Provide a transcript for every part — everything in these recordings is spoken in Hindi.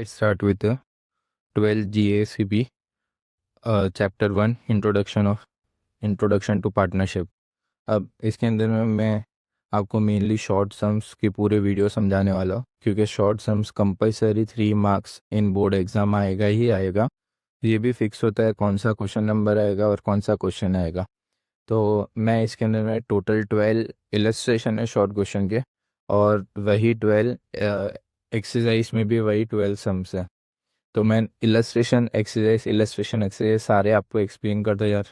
Let's start with the 12 GACP chapter 1 introduction to partnership. अब इसके अंदर में मैं आपको मेनली शॉर्ट सम्स की पूरे वीडियो समझाने वाला हूँ, क्योंकि short sums compulsory 3 marks in board exam आएगा ही आएगा। ये भी फिक्स होता है कौन सा क्वेश्चन नंबर आएगा और कौन सा क्वेश्चन आएगा। तो मैं इसके अंदर में टोटल 12 इलस्ट्रेशन है शॉर्ट क्वेश्चन के, और वही 12 एक्सरसाइज में भी वही 12 सम्स है। तो मैं इलस्ट्रेशन एक्सरसाइज सारे आपको एक्सप्लेन कर दो यार।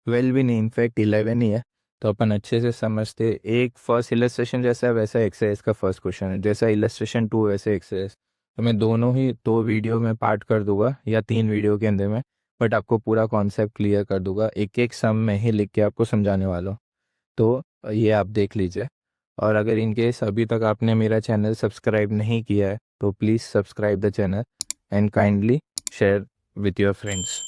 12 भी नहीं, इनफैक्ट 11 ही है, तो अपन अच्छे से समझते। एक फर्स्ट इलस्ट्रेशन जैसा है वैसा एक्सरसाइज का फर्स्ट क्वेश्चन है, जैसा इलस्ट्रेशन 2 वैसे एक्सरसाइज। तो मैं दोनों ही 2 वीडियो में पार्ट कर दूंगा या 3 वीडियो के अंदर में, बट आपको पूरा कॉन्सेप्ट क्लियर कर दूंगा, एक एक सम में ही लिख के आपको समझाने वाला हूँ। तो ये आप देख लीजिए। और अगर इनकेस अभी तक आपने मेरा चैनल सब्सक्राइब नहीं किया है तो please subscribe the channel and kindly share with your friends.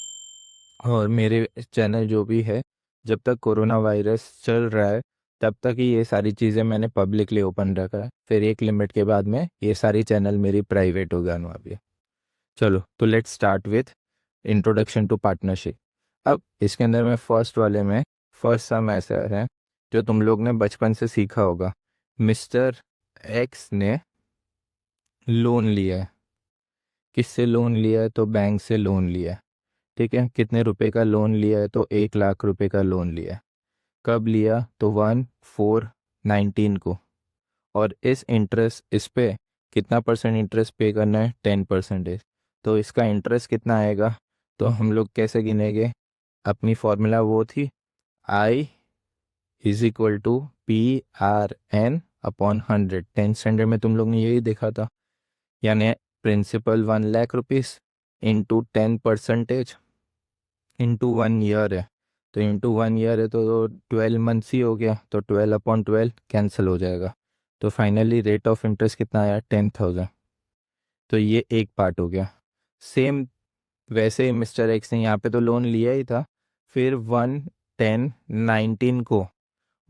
और मेरे चैनल जो भी है, जब तक कोरोना वायरस चल रहा है तब तक ही ये सारी चीज़ें मैंने पब्लिकली ओपन रखा है, फिर एक लिमिट के बाद में ये सारी चैनल मेरी प्राइवेट हो जाने वाली है। चलो तो let's start with introduction to partnership. अब इसके अंदर में फर्स्ट वाले में फर्स्ट सम ऐसा है जो तुम लोग ने बचपन से सीखा होगा। मिस्टर एक्स ने लोन लिया है। किससे लोन लिया है? तो बैंक से लोन लिया है। ठीक है, कितने रुपए का लोन लिया है? तो 1 लाख रुपए का लोन लिया है। कब लिया? तो 1/4/19 को। और इस पे कितना परसेंट इंटरेस्ट पे करना है? 10%। तो इसका इंटरेस्ट कितना आएगा? तो हम लोग कैसे गिनेंगे? अपनी फॉर्मूला वो थी I = PRN/100। 10th स्टैंडर्ड में तुम लोग ने यही देखा था, यानी principal 1 lakh rupees into 10% into 1 year है। तो इंटू 1 ईयर है तो 12 मंथ्स ही हो गया, तो 12/12 कैंसिल हो जाएगा। तो फाइनली रेट ऑफ इंटरेस्ट कितना आया? 10,000। तो ये एक पार्ट हो गया। सेम वैसे ही मिस्टर एक्स ने यहाँ पे तो लोन लिया ही था, फिर 1/10/19 को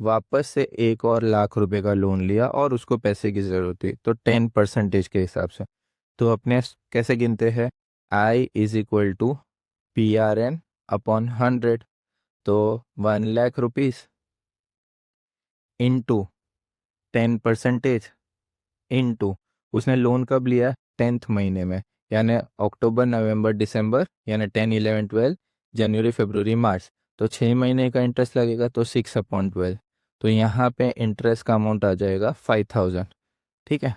वापस से 1 और लाख रुपए का लोन लिया और उसको पैसे की ज़रूरत थी, तो 10% के हिसाब से। तो अपने कैसे गिनते हैं? I = PRN/100। तो 1 लाख रुपीस इंटू 10% इंटू, उसने लोन कब लिया? 10th महीने में, यानी अक्टूबर नवंबर दिसंबर, यानी 10 11 12 जनवरी फरवरी मार्च। तो 6 महीने का इंटरेस्ट लगेगा, तो 6/12। तो यहाँ पे इंटरेस्ट का अमाउंट आ जाएगा 5,000। ठीक है,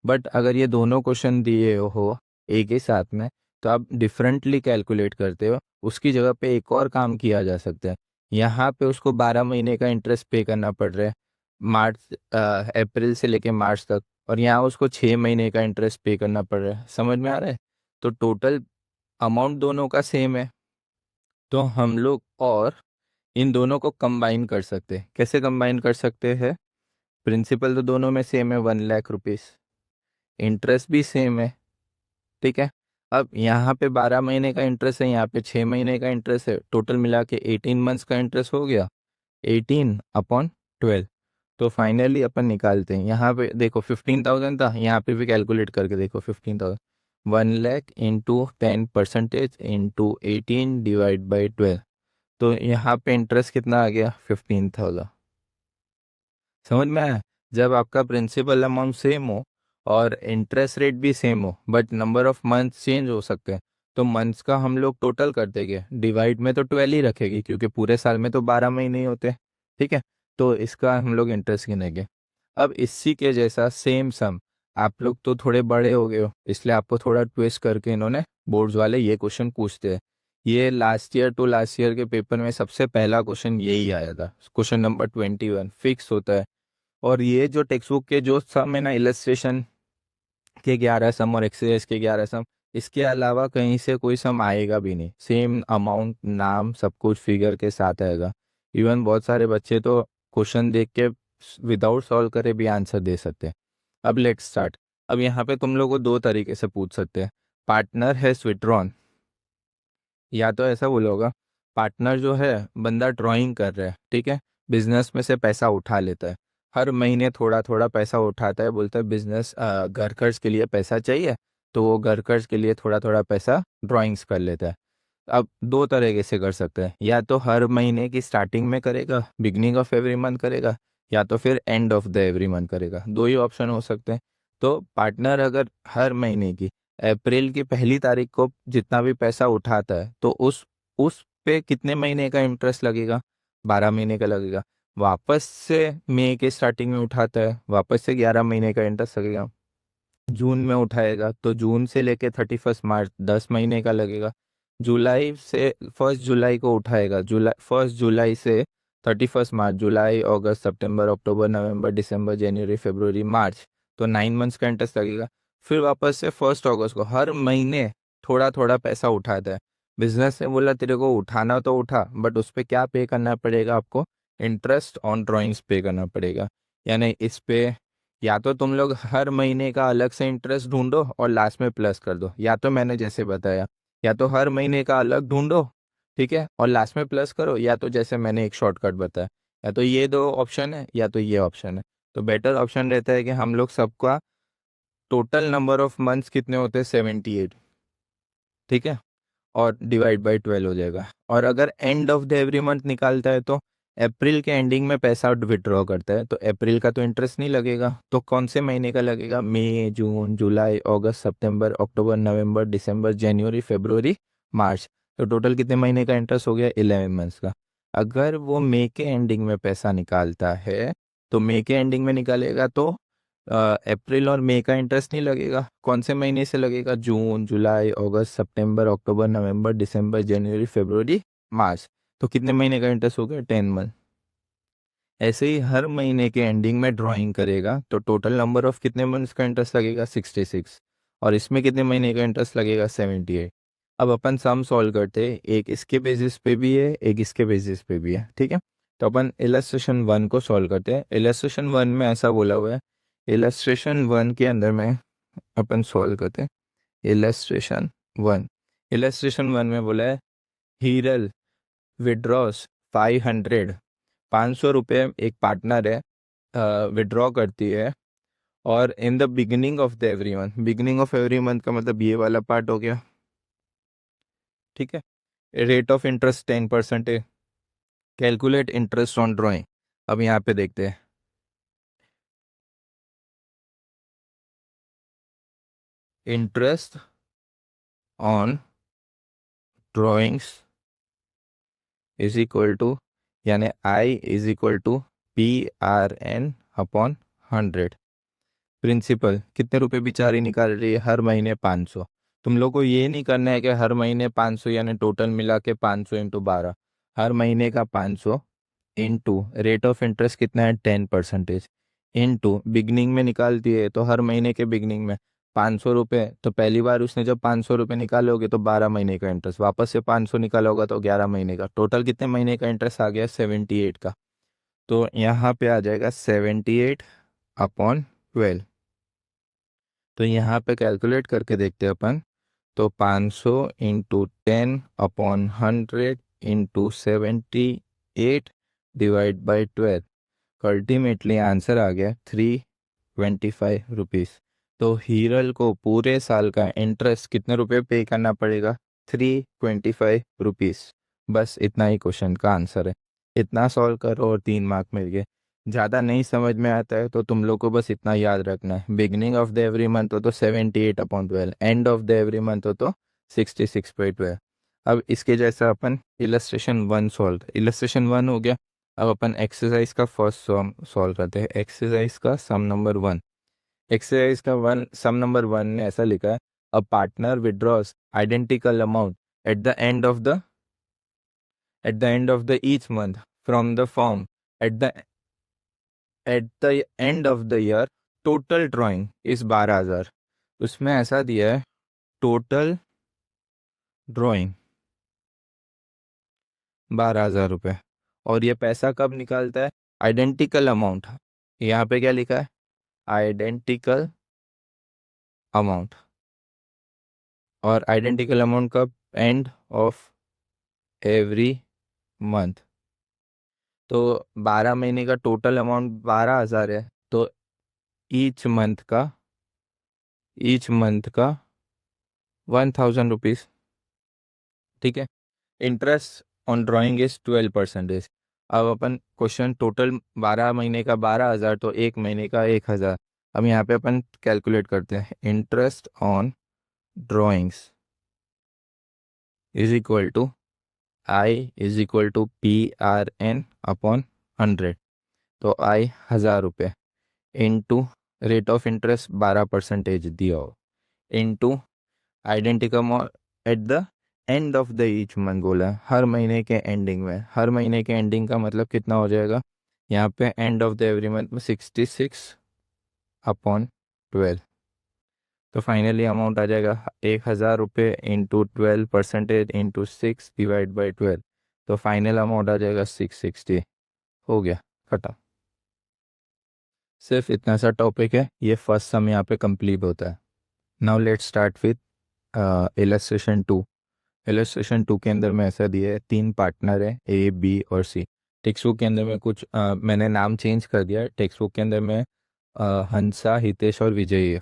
बट अगर ये दोनों क्वेश्चन दिए हो एक ही साथ में तो आप डिफरेंटली कैलकुलेट करते हो, उसकी जगह पे एक और काम किया जा सकता है। यहाँ पे उसको 12 महीने का इंटरेस्ट पे करना पड़ रहा है, मार्च अप्रैल से लेके मार्च तक, और यहाँ उसको 6 महीने का इंटरेस्ट पे करना पड़ रहा है। समझ में आ रहा है? तो टोटल अमाउंट दोनों का सेम है, तो हम लोग और इन दोनों को कंबाइन कर सकते हैं। कैसे कंबाइन कर सकते हैं? प्रिंसिपल तो दोनों में सेम है, 1 लाख रुपीस, इंटरेस्ट भी सेम है। ठीक है, अब यहाँ पे 12 महीने का इंटरेस्ट है, यहाँ पे 6 महीने का इंटरेस्ट है, टोटल मिला के 18 मंथ्स का इंटरेस्ट हो गया 18/12। तो फाइनली अपन निकालते हैं। यहाँ पे देखो 15,000 था, यहाँ पे भी कैलकुलेट करके देखो 15,000। 1 लाख इंटू 10% इंटू 18/12। तो यहाँ पे इंटरेस्ट कितना आ गया? 15,000। समझ में आया? जब आपका प्रिंसिपल अमाउंट सेम हो और इंटरेस्ट रेट भी सेम हो, but number of months change हो सकते हैं, तो मंथ्स का हम लोग टोटल कर देंगे, डिवाइड में तो 12 ही रखेगी, क्योंकि पूरे साल में तो 12 महीने ही होते हैं। ठीक है, तो इसका हम लोग इंटरेस्ट गिनेंगे। अब इसी के जैसा सेम सम, आप लोग तो थोड़े बड़े हो गए हो, इसलिए आपको थोड़ा ट्विस्ट करके इन्होंने बोर्ड्स वाले ये क्वेश्चन पूछते हैं। ये last year to last year के पेपर में सबसे पहला क्वेश्चन यही आया था, क्वेश्चन नंबर 21 फिक्स होता है। और ये जो टेक्स्ट बुक के जो सम है ना, इलस्ट्रेशन के 11 सम और एक्सरसाइज के 11 सम, इसके अलावा कहीं से कोई सम आएगा भी नहीं। सेम अमाउंट, नाम, सब कुछ फिगर के साथ आएगा। इवन बहुत सारे बच्चे तो क्वेश्चन देख के विदाउट सॉल्व करे भी आंसर दे सकते हैं। अब लेट्स स्टार्ट। अब यहाँ पे तुम लोग को दो तरीके से पूछ सकते हैं। पार्टनर है विथड्रॉन, या तो ऐसा बोलोगा पार्टनर जो है बंदा ड्राइंग कर रहा है, ठीक है, बिजनेस में से पैसा उठा लेता है, हर महीने थोड़ा थोड़ा पैसा उठाता है, बोलता है बिजनेस घर खर्च के लिए पैसा चाहिए, तो वो घर खर्च के लिए थोड़ा थोड़ा पैसा ड्राइंग्स कर लेता है। अब दो तरीके से कर सकते हैं, या तो हर महीने की स्टार्टिंग में करेगा, बिगनिंग ऑफ एवरी मंथ करेगा, या तो फिर and of the every month करेगा। दो ही ऑप्शन हो सकते हैं। तो पार्टनर अगर हर महीने की अप्रैल की पहली तारीख को जितना भी पैसा उठाता है तो उस पे कितने महीने का इंटरेस्ट लगेगा? 12 महीने का लगेगा। वापस से मई के स्टार्टिंग में उठाता है, वापस से 11 महीने का इंटरेस्ट लगेगा। जून में उठाएगा तो जून से लेके 31 मार्च 10 महीने का लगेगा। जुलाई से 1 जुलाई को उठाएगा, जुलाई 1 जुलाई से 31 मार्च, जुलाई अगस्त सितंबर अक्टूबर नवंबर दिसंबर जनवरी फरवरी मार्च, तो 9 मंथ्स का इंटरेस्ट लगेगा। फिर वापस से 1 अगस्त को हर महीने थोड़ा थोड़ा पैसा उठाता है। बिजनेस ने बोला तेरे को उठाना तो उठा, बट उस पर क्या पे करना पड़ेगा आपको? इंटरेस्ट ऑन ड्राइंग्स पे करना पड़ेगा। यानी इस पे या तो तुम लोग हर महीने का अलग से इंटरेस्ट ढूंढो और लास्ट में प्लस कर दो, या तो मैंने जैसे बताया, या तो हर महीने का अलग ढूंढो, ठीक है, और लास्ट में प्लस करो, या तो जैसे मैंने एक शॉर्टकट बताया। या तो ये दो ऑप्शन है या तो ये ऑप्शन है। तो बेटर ऑप्शन रहता है कि हम लोग सबका टोटल नंबर ऑफ मंथ्स कितने होते हैं? 78, ठीक है, और डिवाइड बाई 12 हो जाएगा। और अगर and of the every month निकालता है तो अप्रैल के एंडिंग में पैसा विड्रॉ करता है, तो अप्रैल का तो इंटरेस्ट नहीं लगेगा, तो कौन से महीने का लगेगा? मई, जून, जुलाई, अगस्त, सितंबर, अक्टूबर, नवंबर, दिसंबर, जनवरी, फरवरी, मार्च। तो टोटल कितने महीने का इंटरेस्ट हो गया? 11 मंथ्स का। अगर वो मई के एंडिंग में पैसा निकालता है तो मई के एंडिंग में निकालेगा तो अप्रैल और मई का इंटरेस्ट नहीं लगेगा। कौन से महीने से लगेगा? जून, जुलाई, अगस्त, सितंबर, अक्टूबर, नवंबर, दिसंबर, जनवरी, फरवरी, मार्च। तो कितने महीने का इंटरेस्ट हो गया? 10 मंथ। ऐसे ही हर महीने के एंडिंग में ड्राइंग करेगा तो टोटल नंबर ऑफ कितने मंथ्स का इंटरेस्ट लगेगा? 66। और इसमें कितने महीने का इंटरेस्ट लगेगा? 78। अब अपन सम सॉल्व करते हैं, एक इसके बेसिस पे भी है, एक इसके बेसिस पे भी है, ठीक है। तो अपन इलस्ट्रेशन 1 को सॉल्व करते हैं। इलस्ट्रेशन 1 में ऐसा बोला हुआ है, इलस्ट्रेशन 1 के अंदर में अपन सॉल्व करते हैं। इलस्ट्रेशन 1, इलस्ट्रेशन 1 में बोला है हीरल विड्रॉस 500, 500 रुपये एक पार्टनर है विड्रॉ करती है। और in the beginning of the every month, beginning of every month का मतलब ये वाला पार्ट हो गया, ठीक है। रेट ऑफ इंटरेस्ट 10% है। Calculate interest on drawing. अब यहाँ पे देखते हैं, interest on drawings is equal to, यानी I is equal to PRN upon 100। Principal कितने रुपए बेचारी निकाल रही है? हर महीने 500। तुम लोग को ये नहीं करना है कि हर महीने 500 यानी टोटल मिला के 500 इंटू 12। हर महीने का 500 इंटू रेट ऑफ इंटरेस्ट कितना है? 10%। इंटू बिगनिंग में निकालती है तो हर महीने के बिगनिंग में 500 रुपये, तो पहली बार उसने जब 500 रुपये निकालोगे तो 12 महीने का इंटरेस्ट, वापस से 500 निकाला होगा तो 11 महीने का, टोटल कितने महीने का इंटरेस्ट आ गया? 78 का। तो यहाँ पे आ जाएगा 78 अपॉन 12। तो यहाँ पे कैलकुलेट करके देखते हैं अपन। तो 500 into 10/100 into 78 divide by 12, ultimately answer आ गया 325 रुपीज़। तो हीरल को पूरे साल का इंटरेस्ट कितने रुपए पे करना पड़ेगा? 325 रुपीज़। बस इतना ही क्वेश्चन का आंसर है। इतना सॉल्व करो और 3 मार्क मिल गए। ज़्यादा नहीं समझ में आता है तो तुम लोग को बस इतना याद रखना है, beginning of the every month हो तो 78/12, and of the every month हो तो 66/12। अब इसके जैसा अपन इलस्ट्रेशन 1 सॉल्व, इलस्ट्रेशन 1 हो गया। अब अपन एक्सरसाइज का फर्स्ट सम सॉल्व करते हैं। एक्सरसाइज का सम नंबर 1। एक्सरसाइज का सम नंबर 1 ने ऐसा लिखा है, a partner withdraws identical amount at the end of the each month from the form eight the end of the year, total drawing is 12,000। उसमें ऐसा दिया है टोटल ड्राइंग 12,000 रुपये। और ये पैसा कब निकालता है? आइडेंटिकल अमाउंट, यहाँ पे क्या लिखा है? Identical amount. और आइडेंटिकल अमाउंट कब? End of every month. तो 12 महीने का टोटल अमाउंट 12,000 है, तो ईच मंथ का ₹1000, ठीक है। Interest on drawing is 12%। अब अपन क्वेश्चन टोटल 12 महीने का 12,000 तो एक महीने का 1,000। अब यहाँ पे अपन कैलकुलेट करते हैं। Interest on drawings is equal to I is equal to PRN upon 100। तो आई 1,000 रुपये इंटू रेट ऑफ इंटरेस्ट 12% दिया हो इंटू आइडेंटिकम at the end of the each month बोला है, हर महीने के एंडिंग में। हर महीने के एंडिंग का मतलब कितना हो जाएगा यहाँ पे, and of the every month में 66/12। तो फाइनली अमाउंट आ जाएगा 1,000 रुपये इंटू 12% इंटू 6 डिवाइड बाई 12। तो फाइनल अमाउंट आ जाएगा 660। हो गया, खत्म। सिर्फ इतना सा टॉपिक है, ये फर्स्ट सम यहाँ पे कंप्लीट होता है। Now let's start with illustration 2। Illustration 2 के अंदर में ऐसा दिया है, 3 पार्टनर है A, B और C। टेक्स्ट बुक के अंदर में कुछ मैंने नाम चेंज कर दिया है। टेक्स्ट बुक के अंदर में हंसा, हितेश और विजय है,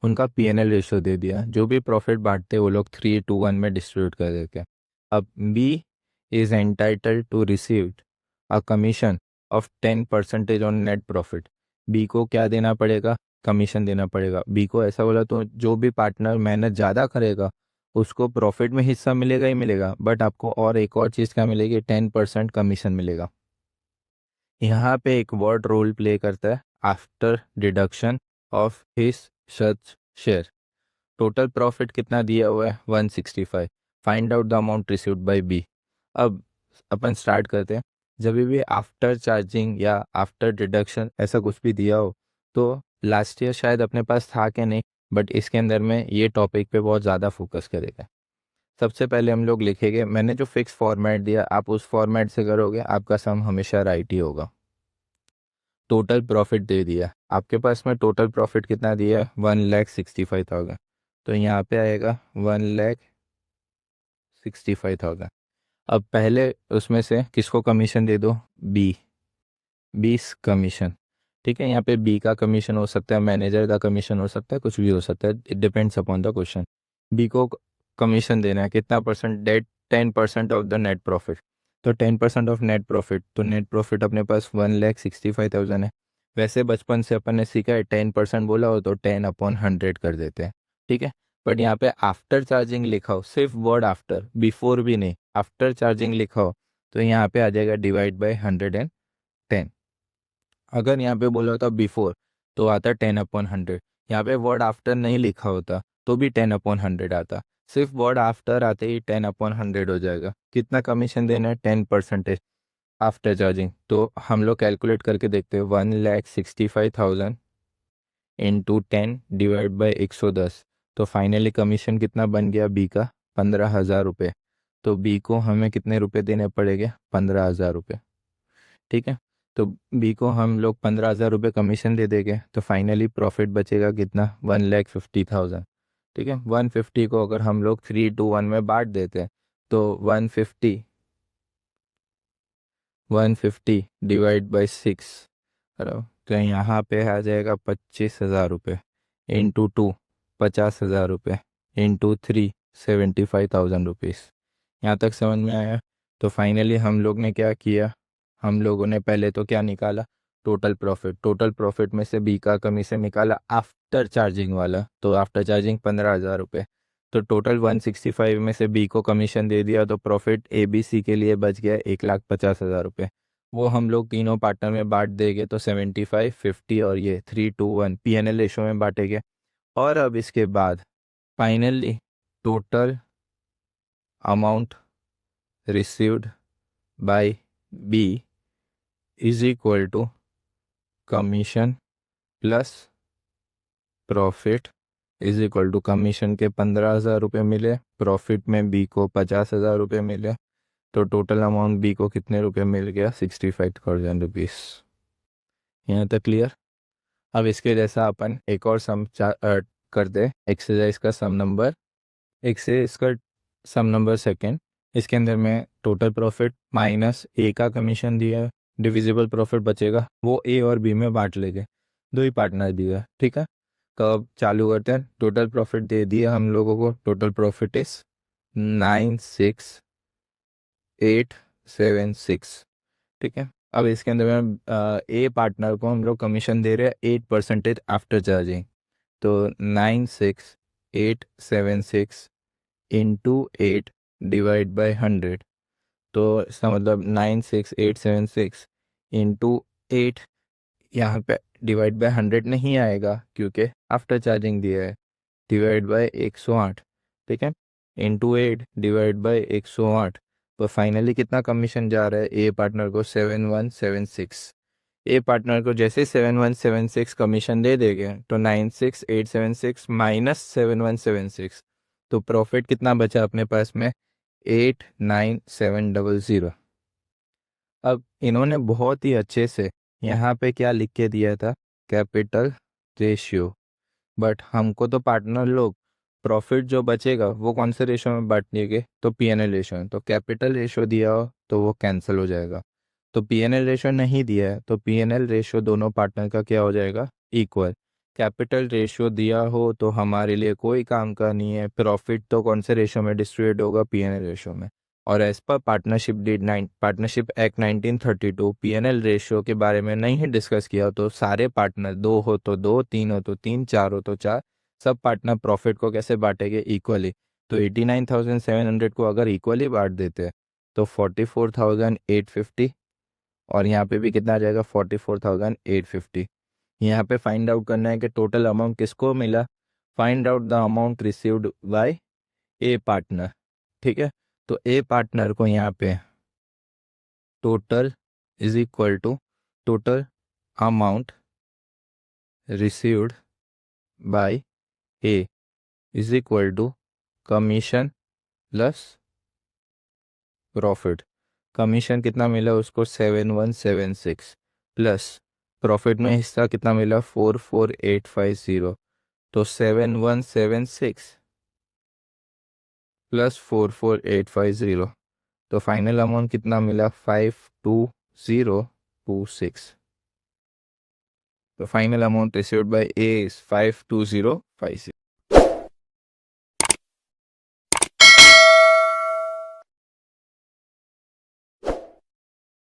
उनका P&L रेशियो दे दिया। जो भी प्रॉफिट बांटते वो लोग 3:1 में डिस्ट्रीब्यूट कर देते हैं। अब B is entitled to receive a commission of 10% on net profit. B को क्या देना पड़ेगा, कमीशन देना पड़ेगा। बी को ऐसा बोला तो जो भी पार्टनर मेहनत ज़्यादा करेगा उसको प्रॉफिट में हिस्सा मिलेगा ही मिलेगा, बट आपको और एक और चीज़ क्या मिलेगी, 10% कमीशन मिलेगा। यहाँ पे एक वर्ड रोल प्ले करता है, after deduction of his such share. Total profit कितना दिया हुआ है 165। Find out the amount received by B. अब अपन स्टार्ट करते हैं। जब भी आफ्टर चार्जिंग या आफ्टर डिडक्शन ऐसा कुछ भी दिया हो तो लास्ट ईयर शायद अपने पास था कि नहीं, बट इसके अंदर में ये टॉपिक पे बहुत ज़्यादा फोकस करेगा। सबसे पहले हम लोग लिखेंगे, मैंने जो फिक्स फॉर्मेट दिया आप उस फॉर्मेट से करोगे, आपका सम हमेशा राइट ही होगा। टोटल प्रॉफिट दे दिया आपके पास में, टोटल प्रॉफिट कितना दिया है 1,65,000। तो यहाँ पे आएगा 1,65,000। अब पहले उसमें से किसको कमीशन दे दो, बी, 20 कमीशन, ठीक है। यहाँ पे बी का कमीशन हो सकता है, मैनेजर का कमीशन हो सकता है, कुछ भी हो सकता है, it depends upon the question. B को कमीशन देना है कितना percent, that 10% of the net profit. तो 10% ऑफ नेट प्रॉफिट, तो नेट प्रॉफिट अपने पास 1,65,000 है। वैसे बचपन से अपन ने सीखा है 10% बोला हो तो 10/100 कर देते हैं, ठीक है। बट यहाँ पे आफ्टर चार्जिंग लिखा हो, सिर्फ वर्ड आफ्टर, बिफोर भी नहीं, आफ्टर चार्जिंग लिखा हो तो यहाँ पे आ जाएगा डिवाइड बाय 110। अगर यहाँ पे बोला होता बिफोर तो आता 10/100। यहाँ पे वर्ड आफ्टर नहीं लिखा होता तो भी 10/100 आता। सिर्फ वर्ड आफ्टर आते ही 10/100 हो जाएगा। कितना कमीशन देना है, 10% आफ्टर चार्जिंग। तो हम लोग कैलकुलेट करके देखते हैं, 1,65,000 इंटू 10 डिवाइड बाय 110। तो फाइनली कमीशन कितना बन गया बी का, 15,000 रुपये। तो बी को हमें कितने रुपए देने पड़ेंगे, 15,000 रुपये, ठीक है। तो बी को हम लोग 15,000 रुपये कमीशन दे देंगे तो फाइनली प्रॉफिट बचेगा कितना, 1,50,000, ठीक है। 150 को अगर हम लोग 3:1 में बांट देते हैं तो 150 डिवाइड बाय 6 करो तो यहाँ पे आ जाएगा 25,000 रुपये इंटू 2, 50,000 रुपये इंटू 3, 75,000 रुपीज़। यहाँ तक समझ में आया। तो फाइनली हम लोग ने क्या किया, हम लोगों ने पहले तो क्या निकाला, टोटल प्रॉफिट। टोटल प्रॉफिट में से बी का कमीशन निकाला आफ्टर चार्जिंग वाला, तो आफ्टर चार्जिंग 15,000 रुपये। तो टोटल 165 में से बी को कमीशन दे दिया तो प्रॉफिट ABC के लिए बच गया 1,50,000 रुपये। वो हम लोग तीनों पार्टनर में बांट देंगे तो 75, 50 और ये 3:1 P&L रेशो में बांटेंगे। और अब इसके बाद finally total amount received by B is equal to commission plus profit is equal to, commission के 15,000 रुपये मिले, प्रॉफिट में बी को 50,000 रुपये मिले, तो टोटल अमाउंट बी को कितने रुपए मिल गया, 65,000 रुपीज़। यहाँ तक क्लियर। अब इसके जैसा अपन एक और सम कर दे, एक्सरसाइज का सम नंबर, एक्सरसाइज का सम नंबर सेकेंड। इसके अंदर में टोटल प्रॉफिट माइनस ए का कमीशन दिया है, डिविजिबल प्रॉफिट बचेगा वो ए और बी में बांट लेंगे, दो ही पार्टनर दिया है, ठीक है। कब चालू करते हैं, टोटल प्रॉफिट दे दिया हम लोगों को, टोटल प्रॉफिट इज 96876, ठीक है। अब इसके अंदर में ए पार्टनर को हम लोग कमीशन दे रहे हैं 8% आफ्टर चार्जिंग, तो 96876 इंटू 8 डिवाइड बाई 100, तो इसका मतलब 96876 इंटू 8, यहाँ पे डिवाइड बाय 100 नहीं आएगा क्योंकि आफ्टर चार्जिंग दिया है, डिवाइड बाय 108, ठीक है, इंटू 8 डिवाइड बाय 108, तो फाइनली कितना कमीशन जा रहा है ए पार्टनर को, 7176। ए पार्टनर को जैसे 7176 कमीशन दे देंगे तो 96876 माइनस 7176, तो प्रॉफिट कितना बचा अपने पास में, 89700। अब इन्होंने बहुत ही अच्छे से यहाँ पे क्या लिख के दिया था, कैपिटल रेशियो, बट हमको तो पार्टनर लोग प्रॉफिट जो बचेगा वो कौन से रेशो में बांट लेंगे, तो पीएनएल रेशो में, तो कैपिटल रेशो दिया हो तो वो कैंसिल हो जाएगा, तो पीएनएल रेशो नहीं दिया है तो पीएनएल रेशो दोनों पार्टनर का क्या हो जाएगा, इक्वल। कैपिटल रेशो दिया हो तो हमारे लिए कोई काम का नहीं है, प्रॉफिट तो कौन से रेशो में डिस्ट्रीब्यूट होगा, पीएनएल रेशो में। और as per partnership deed 9 partnership act 1932 PNL ratio के बारे में नहीं डिस्कस किया, तो सारे पार्टनर, दो हो तो दो, तीन हो तो तीन, चार हो तो चार, सब पार्टनर प्रॉफिट को कैसे बांटेंगे, इक्वली। तो 89,700 को अगर इक्वली बांट देते हैं तो 44,850, और यहाँ पे भी कितना आ जाएगा, 44,850। यहाँ पे फाइंड आउट करना है कि टोटल अमाउंट किसको मिला, find out the amount received by A partner, ठीक है। तो ए पार्टनर को यहाँ पे total is equal to total amount received by A is equal to commission plus profit. Commission कितना मिला उसको, 7176, प्लस प्रॉफिट में हिस्सा कितना मिला, 44850, तो 7176 प्लस 44850, तो फाइनल अमाउंट कितना मिला, 52026, तो final amount received by A is 52056।